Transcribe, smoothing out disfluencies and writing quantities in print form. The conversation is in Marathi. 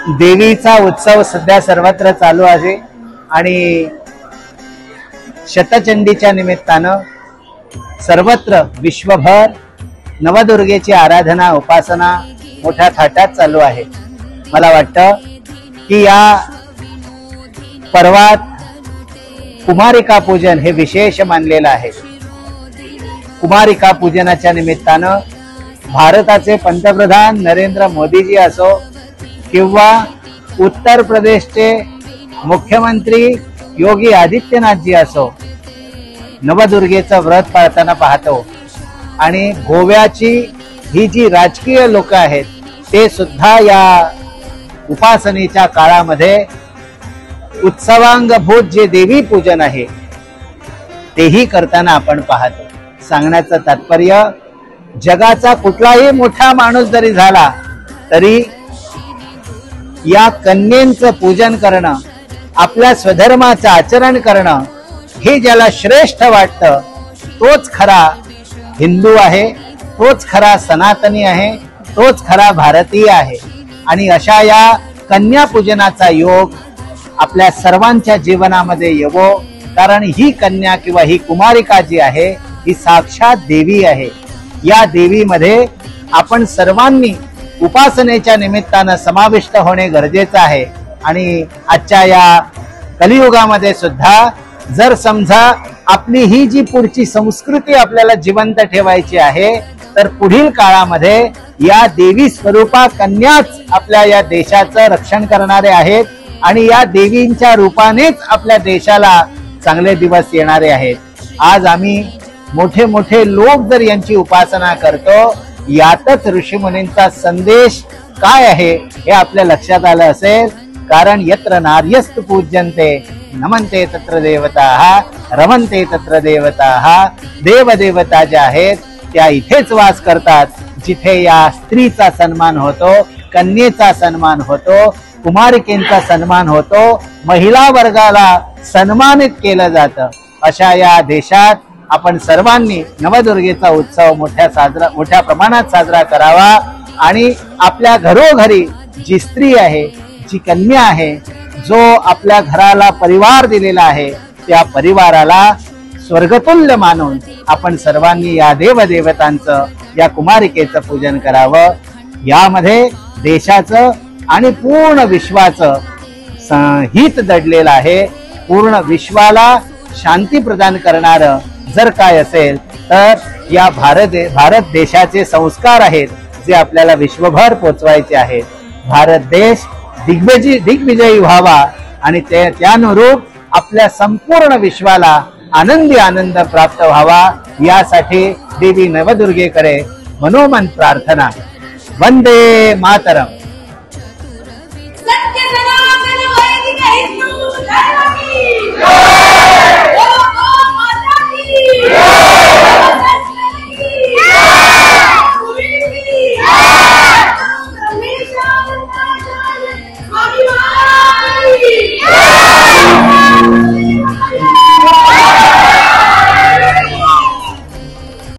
देवीचा उत्सव सध्या सर्वत्र चालू आहे आणि शतचंडीच्या निमित्तानं सर्वत्र विश्वभर नवदुर्गेची आराधना उपासना मोठ्या थाटात चालू आहे। मला वाटतं की या पर्वात कुमारिका पूजन हे विशेष मानलेलं आहे। कुमारिका पूजनाच्या निमित्तानं भारताचे पंतप्रधान नरेंद्र मोदीजी असो किंवा उत्तर प्रदेशचे मुख्यमंत्री योगी आदित्यनाथजी असो नवदुर्गेचं व्रत पाळताना पाहतो आणि गोव्याची ही जी राजकीय लोक आहेत ते सुद्धा या उपासनेच्या काळामध्ये उत्सवांगभूत जे देवी पूजन आहे तेही करताना आपण पाहतो। सांगण्याचं तात्पर्य जगाचा कुठलाही मोठा माणूस जरी झाला तरी या कन्येचं पूजन करणं आपल्या स्वधर्माचं आचरण करणं हे ज्याला श्रेष्ठ वाटतं तोच खरा हिंदू आहे, तोच खरा सनातनी आहे, तोच खरा भारतीय आहे। आणि अशा या कन्या पूजनाचा योग आपल्या सर्वांच्या जीवनामध्ये येवो, कारण ही कन्या किंवा ही कुमारिका जी आहे ही साक्षात देवी आहे। या देवीमध्ये आपण सर्वांनी उपासनेच्या निमित्तानं समाविष्ट होणे गरजेचं आहे। आणि आजच्या या कलियुगामध्ये सुद्धा जर समजा आपली ही जी पुढची संस्कृती आपल्याला जिवंत ठेवायची आहे तर पुढील काळामध्ये या देवी स्वरूपा कन्याच आपल्या या देशाचं रक्षण करणारे आहेत आणि या देवींच्या रूपानेच आपल्या देशाला चांगले दिवस येणारे आहेत। आज आम्ही मोठे मोठे लोक जर यांची उपासना करतो यातच ऋषीमुनींचा संदेश काय आहे हे आपल्या लक्षात आलं असेल। कारण यत्र नार्यस्तु पूज्यन्ते नमन्ते तत्र देवताः रमन्ते तत्र देवताः। देवदेवता ज्या आहेत त्या इथेच वास करतात जिथे या स्त्रीचा सन्मान होतो, कन्येचा सन्मान होतो, कुमारिकेंचा सन्मान होतो, महिला वर्गाला सन्मानित केलं जातं। अशा या देशात आपण सर्वांनी नवदुर्गेचा उत्सव मोठ्या प्रमाणात साजरा करावा आणि आपल्या घरोघरी जी स्त्री आहे, जी कन्या आहे, जो आपल्या घराला परिवार दिलेला आहे त्या परिवाराला स्वर्गतुल्य मानून आपण सर्वांनी या देवदेवतांचं या कुमारिकेचं पूजन करावं। यामध्ये देशाचं आणि पूर्ण विश्वाचं हित दडलेलं आहे। पूर्ण विश्वाला शांती प्रदान करणारं जर काय असेल तर या भारत देशाचे संस्कार आहेत जे आपल्याला विश्वभर पोचवायचे आहेत। भारत देश दिग्विजयी व्हावा आणि त्यानुरूप आपल्या संपूर्ण विश्वाला आनंद प्राप्त व्हावा यासाठी देवी नवदुर्गेकडे मनोमन प्रार्थना। वंदे मातरम।